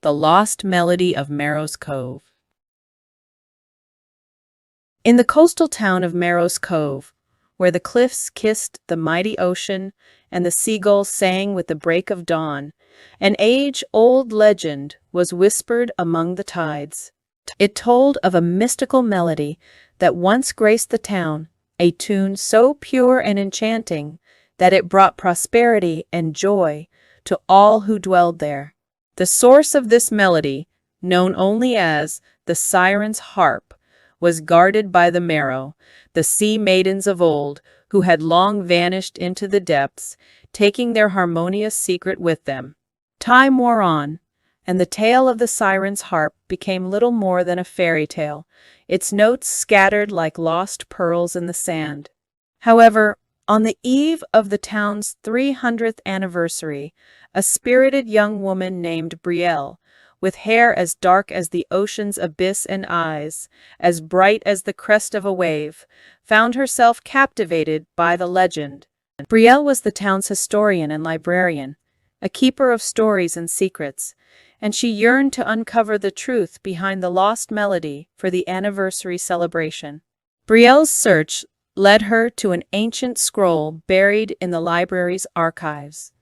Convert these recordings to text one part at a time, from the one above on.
The Lost Melody of Merrow's Cove. In the coastal town of Merrow's Cove, where the cliffs kissed the mighty ocean and the seagulls sang with the break of dawn, an age-old legend was whispered among the tides. It told of a mystical melody that once graced the town, a tune so pure and enchanting that it brought prosperity and joy to all who dwelled there. The source of this melody, known only as the Siren's Harp, was guarded by the Merrow, the sea maidens of old, who had long vanished into the depths, taking their harmonious secret with them. Time wore on, and the tale of the Siren's Harp became little more than a fairy tale, its notes scattered like lost pearls in the sand. However, on the eve of the town's 300th anniversary, a spirited young woman named Brielle, with hair as dark as the ocean's abyss and eyes as bright as the crest of a wave, found herself captivated by the legend. Brielle was the town's historian and librarian, a keeper of stories and secrets, and she yearned to uncover the truth behind the lost melody for the anniversary celebration. Brielle's search led her to an ancient scroll buried in the library's archives,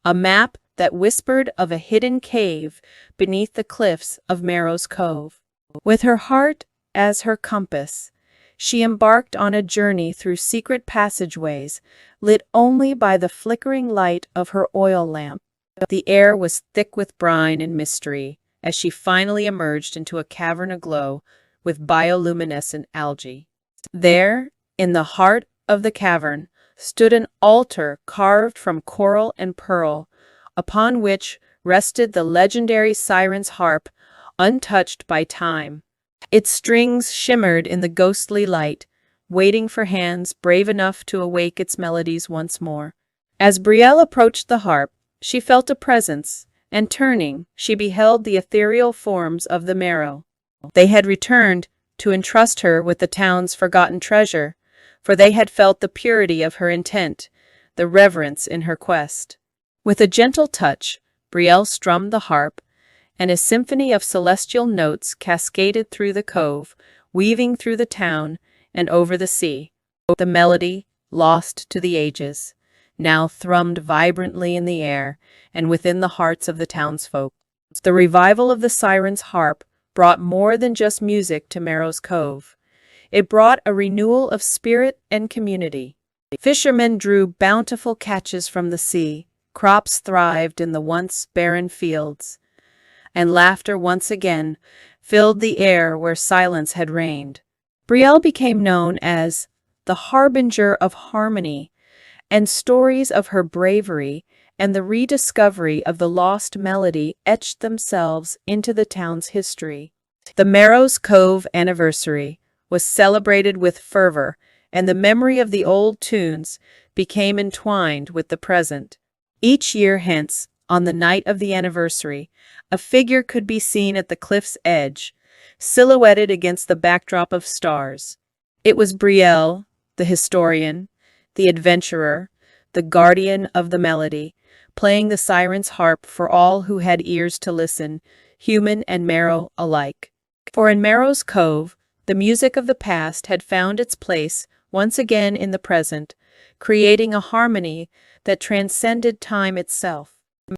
a map that whispered of a hidden cave beneath the cliffs of Merrow's Cove. With her heart as her compass, she embarked on a journey through secret passageways lit only by the flickering light of her oil lamp. The air was thick with brine and mystery as she finally emerged into a cavern aglow with bioluminescent algae. There, in the heart of the cavern, stood an altar carved from coral and pearl, upon which rested the legendary Siren's Harp, untouched by time. Its strings shimmered in the ghostly light, waiting for hands brave enough to awake its melodies once more. As Brielle approached the harp, she felt a presence, and turning, she beheld the ethereal forms of the Merrow. They had returned to entrust her with the town's forgotten treasure, for they had felt the purity of her intent, the reverence in her quest. With a gentle touch, Brielle strummed the harp, and a symphony of celestial notes cascaded through the cove, weaving through the town and over the sea. The melody, lost to the ages, now thrummed vibrantly in the air and within the hearts of the townsfolk. The revival of the Siren's Harp brought more than just music to Merrow's Cove. It brought a renewal of spirit and community. Fishermen drew bountiful catches from the sea, crops thrived in the once barren fields, and laughter once again filled the air where silence had reigned. Brielle became known as the harbinger of harmony, and stories of her bravery and the rediscovery of the lost melody etched themselves into the town's history. The Merrow's Cove anniversary was celebrated with fervor, and the memory of the old tunes became entwined with the present. Each year hence, on the night of the anniversary, a figure could be seen at the cliff's edge, silhouetted against the backdrop of stars. It was Brielle, the historian, the adventurer, the guardian of the melody, playing the Siren's Harp for all who had ears to listen, human and Merrow alike. For in Merrow's Cove, the music of the past had found its place once again in the present, creating a harmony that transcended time itself.